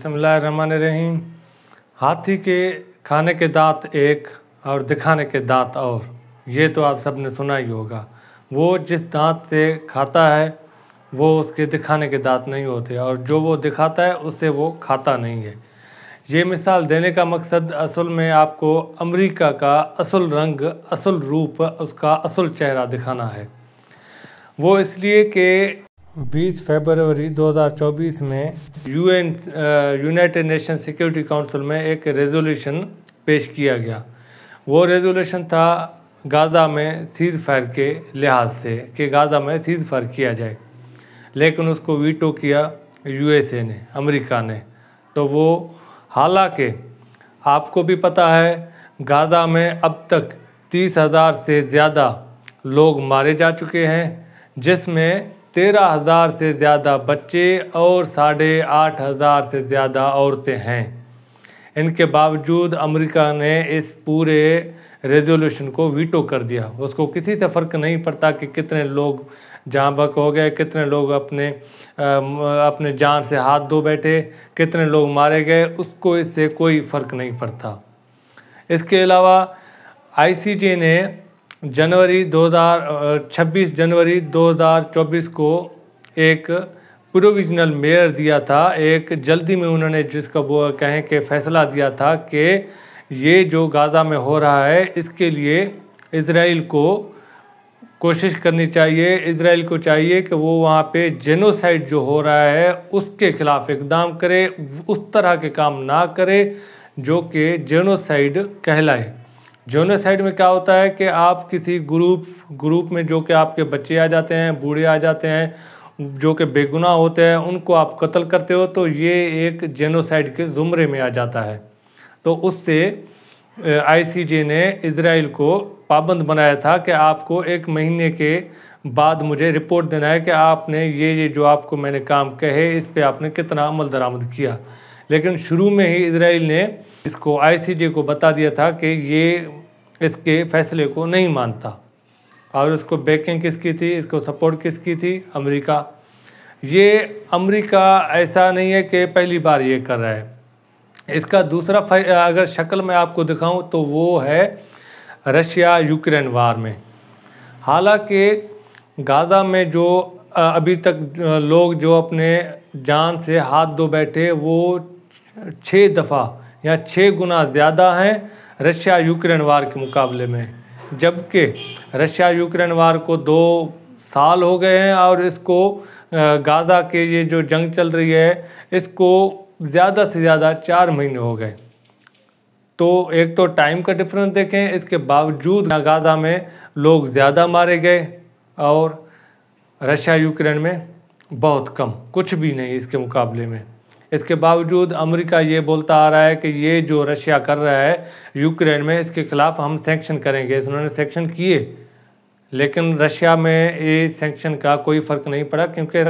बिस्मिल्लाहिर्रहमानिर्रहीम। हाथी के खाने के दांत एक और दिखाने के दांत और, ये तो आप सब ने सुना ही होगा। वो जिस दांत से खाता है वो उसके दिखाने के दांत नहीं होते, और जो वो दिखाता है उससे वो खाता नहीं है। ये मिसाल देने का मकसद असल में आपको अमेरिका का असल रंग, असल रूप, उसका असल चेहरा दिखाना है। वो इसलिए कि 20 फरवरी 2024 में यूनाइटेड नेशन सिक्योरिटी काउंसिल में एक रेजोल्यूशन पेश किया गया। वो रेजोल्यूशन था गाज़ा में सीज़ फायर के लिहाज से, कि गाज़ा में सीज़ फायर किया जाए, लेकिन उसको वीटो किया यूएसए ने, अमेरिका ने। तो वो, हालांकि आपको भी पता है गाज़ा में अब तक 30,000 से ज़्यादा लोग मारे जा चुके हैं, जिसमें 13,000 से ज़्यादा बच्चे और 8,500 से ज़्यादा औरतें हैं। इनके बावजूद अमेरिका ने इस पूरे रेजोल्यूशन को वीटो कर दिया। उसको किसी से फ़र्क नहीं पड़ता कि कितने लोग जाँ बहक हो गए, कितने लोग अपने जान से हाथ धो बैठे, कितने लोग मारे गए, उसको इससे कोई फ़र्क नहीं पड़ता। इसके अलावा आईसीजे ने 26 जनवरी 2024 को एक प्रोविजनल मेयर दिया था। एक जल्दी में उन्होंने जिसका वो कहें कि फ़ैसला दिया था कि ये जो गाज़ा में हो रहा है इसके लिए इज़राइल को कोशिश करनी चाहिए। इज़राइल को चाहिए कि वो वहाँ पे जेनोसाइड जो हो रहा है उसके ख़िलाफ़ इक़दाम करे, उस तरह के काम ना करे जो कि जेनोसाइड कहलाए। जेनोसाइड में क्या होता है कि आप किसी ग्रुप में जो कि आपके बच्चे आ जाते हैं, बूढ़े आ जाते हैं, जो कि बेगुनाह होते हैं, उनको आप कत्ल करते हो, तो ये एक जेनोसाइड के ज़ुमरे में आ जाता है। तो उससे आईसीजे ने इज़राइल को पाबंद बनाया था कि आपको 1 महीने के बाद मुझे रिपोर्ट देना है कि आपने ये जो आपको मैंने काम कहे इस पे आपने कितना अमल दरामद किया। लेकिन शुरू में ही इज़राइल ने इसको आईसीजे को बता दिया था कि ये इसके फैसले को नहीं मानता। और इसको बैकिंग किसकी थी, इसको सपोर्ट किसकी थी? अमेरिका। ये अमेरिका ऐसा नहीं है कि पहली बार ये कर रहा है। इसका दूसरा अगर शक्ल में आपको दिखाऊं तो वो है रशिया यूक्रेन वार में। हालांकि गाज़ा में जो अभी तक लोग जो अपने जान से हाथ धो बैठे वो 6 दफ़ा या 6 गुना ज़्यादा हैं रशिया यूक्रेन वार के मुकाबले में। जबकि रशिया यूक्रेन वार को 2 साल हो गए हैं और इसको गाज़ा के ये जो जंग चल रही है इसको ज़्यादा से ज़्यादा 4 महीने हो गए। तो एक तो टाइम का डिफरेंस देखें, इसके बावजूद गाज़ा में लोग ज़्यादा मारे गए और रशिया यूक्रेन में बहुत कम, कुछ भी नहीं इसके मुकाबले में। इसके बावजूद अमेरिका ये बोलता आ रहा है कि ये जो रशिया कर रहा है यूक्रेन में, इसके ख़िलाफ़ हम सैंक्शन करेंगे। उन्होंने सैंक्शन किए, लेकिन रशिया में ये सैंक्शन का कोई फ़र्क नहीं पड़ा, क्योंकि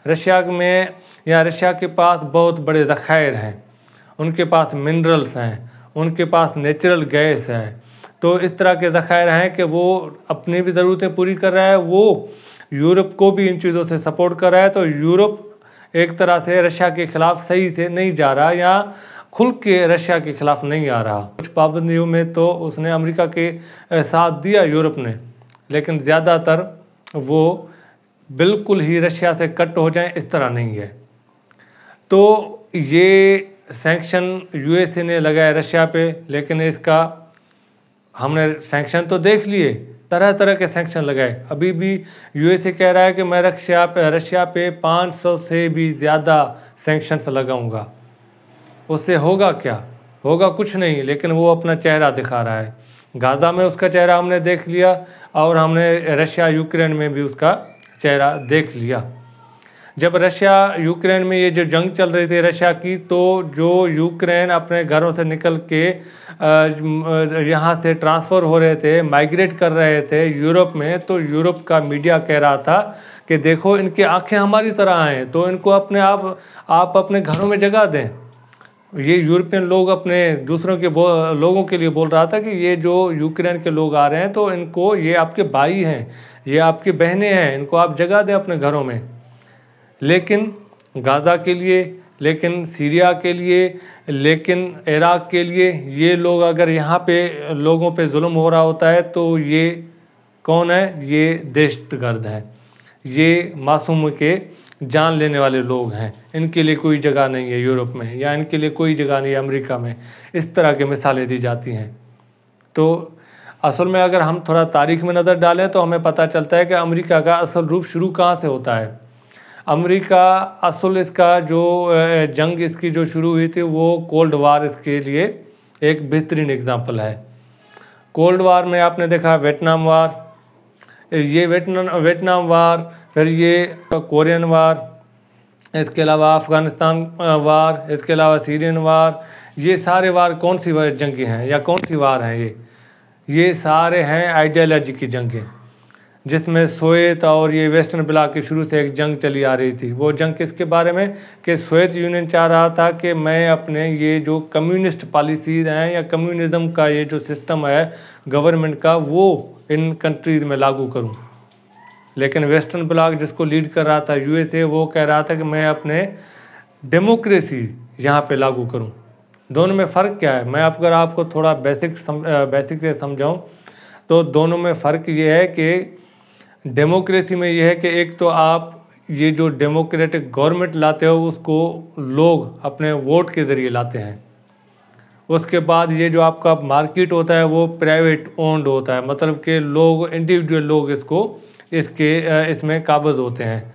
रशिया में या रशिया के पास बहुत बड़े ज़खायर हैं, उनके पास मिनरल्स हैं, उनके पास नेचुरल गैस है। तो इस तरह के ज़खायर हैं कि वो अपनी भी ज़रूरतें पूरी कर रहा है, वो यूरोप को भी इन चीज़ों से सपोर्ट कर रहा है। तो यूरोप एक तरह से रशिया के ख़िलाफ़ सही से नहीं जा रहा या खुल के रशिया के ख़िलाफ़ नहीं आ रहा। कुछ पाबंदियों में तो उसने अमेरिका के साथ दिया यूरोप ने, लेकिन ज़्यादातर वो बिल्कुल ही रशिया से कट हो जाए इस तरह नहीं है। तो ये सैंक्शन यूएसए ने लगाया रशिया पे, लेकिन इसका हमने सैंक्शन तो देख लिए, तरह तरह के सैंक्शन लगाए। अभी भी यूएसए कह रहा है कि मैं रशिया पे 500 से भी ज़्यादा सैंक्शंस लगाऊंगा। उससे होगा क्या? होगा कुछ नहीं, लेकिन वो अपना चेहरा दिखा रहा है। गाज़ा में उसका चेहरा हमने देख लिया और हमने रशिया यूक्रेन में भी उसका चेहरा देख लिया। जब रशिया यूक्रेन में ये जो जंग चल रही थी रशिया की, तो जो यूक्रेन अपने घरों से निकल के यहाँ से ट्रांसफ़र हो रहे थे, माइग्रेट कर रहे थे यूरोप में, तो यूरोप का मीडिया कह रहा था कि देखो इनकी आंखें हमारी तरह हैं, तो इनको अपने आप अपने घरों में जगह दें। ये यूरोपियन लोग अपने दूसरों के लोगों के लिए बोल रहा था कि ये जो यूक्रेन के लोग आ रहे हैं तो इनको, ये आपके भाई हैं, ये आपकी बहनें हैं, इनको आप जगह दें अपने घरों में। लेकिन गाज़ा के लिए लेकिन सीरिया के लिए, लेकिन इराक़ के लिए ये लोग, अगर यहाँ पे लोगों पे जुल्म हो रहा होता है तो ये कौन है? ये दहशतगर्द हैं, ये मासूम के जान लेने वाले लोग हैं, इनके लिए कोई जगह नहीं है यूरोप में, या इनके लिए कोई जगह नहीं है अमेरिका में। इस तरह की मिसालें दी जाती हैं। तो असल में अगर हम थोड़ा तारीख में नज़र डालें तो हमें पता चलता है कि अमेरिका का असल रूप शुरू कहाँ से होता है। अमेरिका असल इसका जो जंग इसकी जो शुरू हुई थी वो कोल्ड वार इसके लिए एक बेहतरीन एग्जांपल है। कोल्ड वार में आपने देखा वियतनाम वार, ये वियतनाम वार, फिर ये कोरियन वार, इसके अलावा अफ़गानिस्तान वार, इसके अलावा सीरियन वार, ये सारे वार कौन सी जंगें हैं या कौन सी वार हैं? ये सारे हैं आइडियालॉजी की जंगें, जिसमें सोवियत और ये वेस्टर्न ब्लॉक की शुरू से एक जंग चली आ रही थी। वो जंग किसके बारे में कि सोवियत यूनियन चाह रहा था कि मैं अपने ये जो कम्युनिस्ट पॉलिसीज़ हैं या कम्युनिज़्म का ये जो सिस्टम है गवर्नमेंट का, वो इन कंट्रीज़ में लागू करूं। लेकिन वेस्टर्न ब्लॉक जिसको लीड कर रहा था यूएसए, वो कह रहा था कि मैं अपने डेमोक्रेसी यहाँ पे लागू करूं। दोनों में फ़र्क क्या है? मैं अगर आपको थोड़ा बेसिक से समझाऊं तो दोनों में फ़र्क ये है कि डेमोक्रेसी में ये है कि एक तो आप ये जो डेमोक्रेटिक गवर्नमेंट लाते हो उसको लोग अपने वोट के ज़रिए लाते हैं। उसके बाद ये जो आपका मार्केट होता है वो प्राइवेट ओन्ड होता है, मतलब कि लोग, इंडिविजुअल लोग इसमें काबिज़ होते हैं।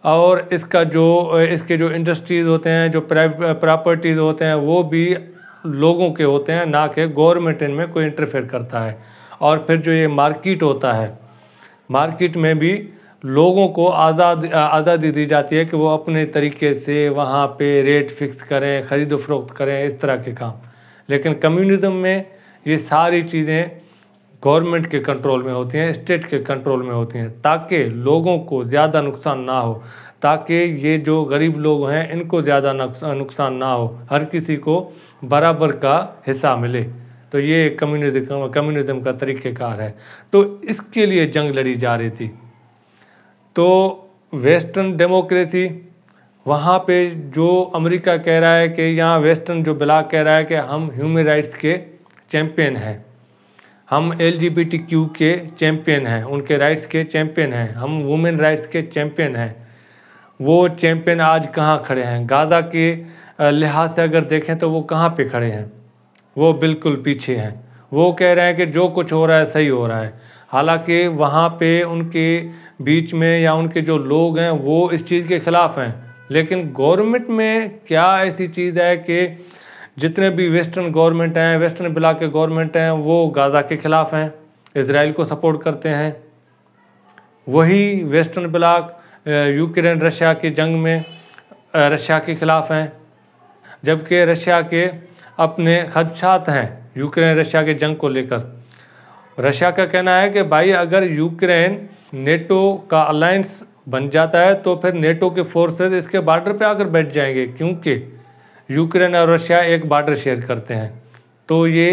और इसके जो इंडस्ट्रीज़ होते हैं, जो प्रॉपर्टीज़ होते हैं, वो भी लोगों के होते हैं, ना कि गवर्नमेंट इनमें कोई इंटरफेयर करता है। और फिर जो ये मार्केट होता है, मार्केट में भी लोगों को आज़ादी दी जाती है कि वो अपने तरीके से वहाँ पे रेट फिक्स करें, ख़रीद फरोख्त करें, इस तरह के काम। लेकिन कम्युनिज़्म में ये सारी चीज़ें गवर्नमेंट के कंट्रोल में होती हैं, स्टेट के कंट्रोल में होती हैं, ताकि लोगों को ज़्यादा नुकसान ना हो, ताकि ये जो गरीब लोग हैं इनको ज़्यादा नुकसान ना हो, हर किसी को बराबर का हिस्सा मिले। तो ये कम्युनिज़्म का तरीक़ेकार है। तो इसके लिए जंग लड़ी जा रही थी। तो वेस्टर्न डेमोक्रेसी, वहाँ पे जो अमेरिका कह रहा है कि यहाँ वेस्टर्न जो ब्लॉक कह रहा है कि हम ह्यूमन राइट्स के चैम्पियन हैं, हम LGBTQ के चैम्पियन हैं, उनके राइट्स के चैम्पियन हैं, हम वुमेन राइट्स के चैम्पियन हैं। वो चैम्पियन आज कहाँ खड़े हैं? गाज़ा के लिहाज से अगर देखें तो वो कहाँ पे खड़े हैं? वो बिल्कुल पीछे हैं। वो कह रहे हैं कि जो कुछ हो रहा है सही हो रहा है, हालांकि वहाँ पे उनके बीच में या उनके जो लोग हैं वो इस चीज़ के ख़िलाफ़ हैं। लेकिन गवर्नमेंट में क्या ऐसी चीज़ है कि जितने भी वेस्टर्न गवर्नमेंट हैं, वेस्टर्न ब्लॉक के गवर्नमेंट हैं, वो गाज़ा के ख़िलाफ़ हैं, इजराइल को सपोर्ट करते हैं। वही वेस्टर्न ब्लॉक यूक्रेन रशिया की जंग में रशिया के ख़िलाफ़ हैं, जबकि रशिया के अपने खदशात हैं यूक्रेन रशिया के जंग को लेकर। रशिया का कहना है कि भाई अगर यूक्रेन नेटो का अलायंस बन जाता है तो फिर नेटो के फोर्सेस इसके बॉर्डर पे आकर बैठ जाएंगे, क्योंकि यूक्रेन और रशिया एक बॉर्डर शेयर करते हैं। तो ये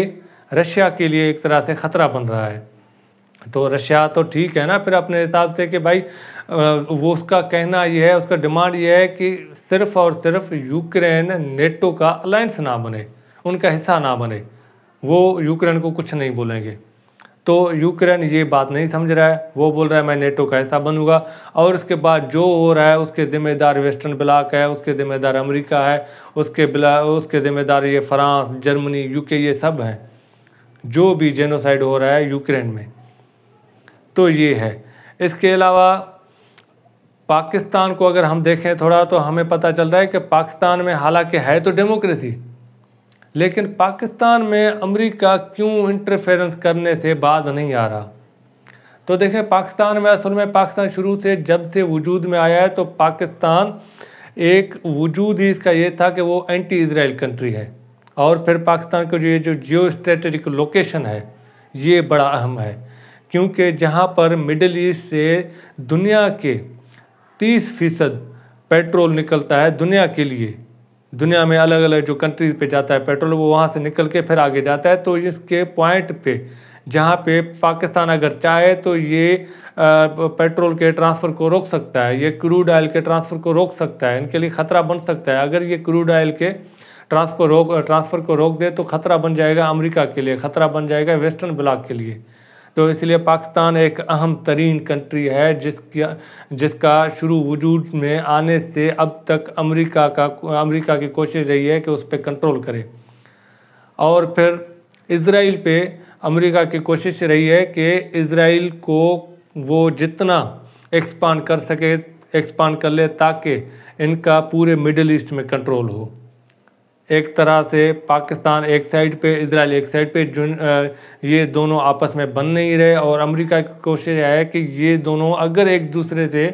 रशिया के लिए एक तरह से ख़तरा बन रहा है। तो रशिया तो ठीक है ना फिर अपने हिसाब से कि भाई वो उसका कहना ये है, उसका डिमांड ये है कि सिर्फ़ और सिर्फ यूक्रेन नेटो का अलायंस ना बने, उनका हिस्सा ना बने, वो यूक्रेन को कुछ नहीं बोलेंगे। तो यूक्रेन ये बात नहीं समझ रहा है, वो बोल रहा है मैं नेटो का हिस्सा बनूंगा। और उसके बाद जो हो रहा है उसके ज़िम्मेदार वेस्टर्न ब्लॉक है, उसके ज़िम्मेदार अमेरिका है, उसके ज़िम्मेदार ये फ्रांस, जर्मनी, UK, ये सब हैं, जो भी जेनोसाइड हो रहा है यूक्रेन में। तो ये है। इसके अलावा पाकिस्तान को अगर हम देखें थोड़ा, तो हमें पता चल रहा है कि पाकिस्तान में हालांकि है तो डेमोक्रेसी, लेकिन पाकिस्तान में अमेरिका क्यों इंटरफेरेंस करने से बाज नहीं आ रहा। तो देखें, पाकिस्तान में असल में पाकिस्तान शुरू से जब से वजूद में आया है तो पाकिस्तान एक वजूद ही इसका ये था कि वो एंटी इजराइल कंट्री है। और फिर पाकिस्तान का जो जियो स्ट्रेटेजिक लोकेशन है ये बड़ा अहम है, क्योंकि जहाँ पर मिडल ईस्ट से दुनिया के 30% पेट्रोल निकलता है दुनिया के लिए, दुनिया में अलग अलग जो कंट्रीज़ पे जाता है पेट्रोल, वो वहाँ से निकल के फिर आगे जाता है। तो इसके पॉइंट पे जहाँ पे पाकिस्तान अगर चाहे तो ये पेट्रोल के ट्रांसफ़र को रोक सकता है, ये क्रूड ऑयल के ट्रांसफ़र को रोक सकता है, इनके लिए ख़तरा बन सकता है। अगर ये क्रूड ऑयल के ट्रांसफ़र को रोक दे तो ख़तरा बन जाएगा अमेरिका के लिए, ख़तरा बन जाएगा वेस्टर्न ब्लॉक के लिए। तो इसलिए पाकिस्तान एक अहम तरीन कंट्री है जिसका शुरू वजूद में आने से अब तक अमेरिका की कोशिश रही है कि उस पर कंट्रोल करे। और फिर इज़राइल पे अमेरिका की कोशिश रही है कि इज़राइल को वो जितना एक्सपांड कर ले ताकि इनका पूरे मिडिल ईस्ट में कंट्रोल हो। एक तरह से पाकिस्तान एक साइड पे, इज़राइल एक साइड पे, ये दोनों आपस में बन नहीं रहे। और अमेरिका की कोशिश है कि ये दोनों अगर एक दूसरे से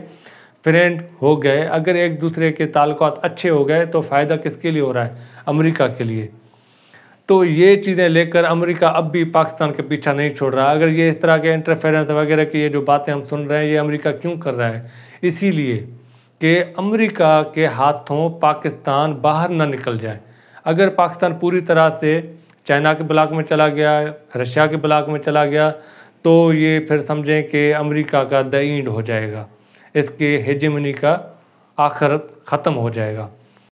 फ्रेंड हो गए, अगर एक दूसरे के ताल्लुकात अच्छे हो गए तो फ़ायदा किसके लिए हो रहा है? अमेरिका के लिए। तो ये चीज़ें लेकर अमेरिका अब भी पाकिस्तान के पीछा नहीं छोड़ रहा। अगर ये इस तरह के इंटरफेरेंस वगैरह की ये जो बातें हम सुन रहे हैं, ये अमेरिका क्यों कर रहा है? इसीलिए कि अमेरिका के हाथों पाकिस्तान बाहर ना निकल जाए। अगर पाकिस्तान पूरी तरह से चाइना के ब्लॉक में चला गया, रशिया के ब्लॉक में चला गया, तो ये फिर समझें कि अमेरिका का द एंड हो जाएगा, इसके हेजेमनी का आखिर ख़त्म हो जाएगा।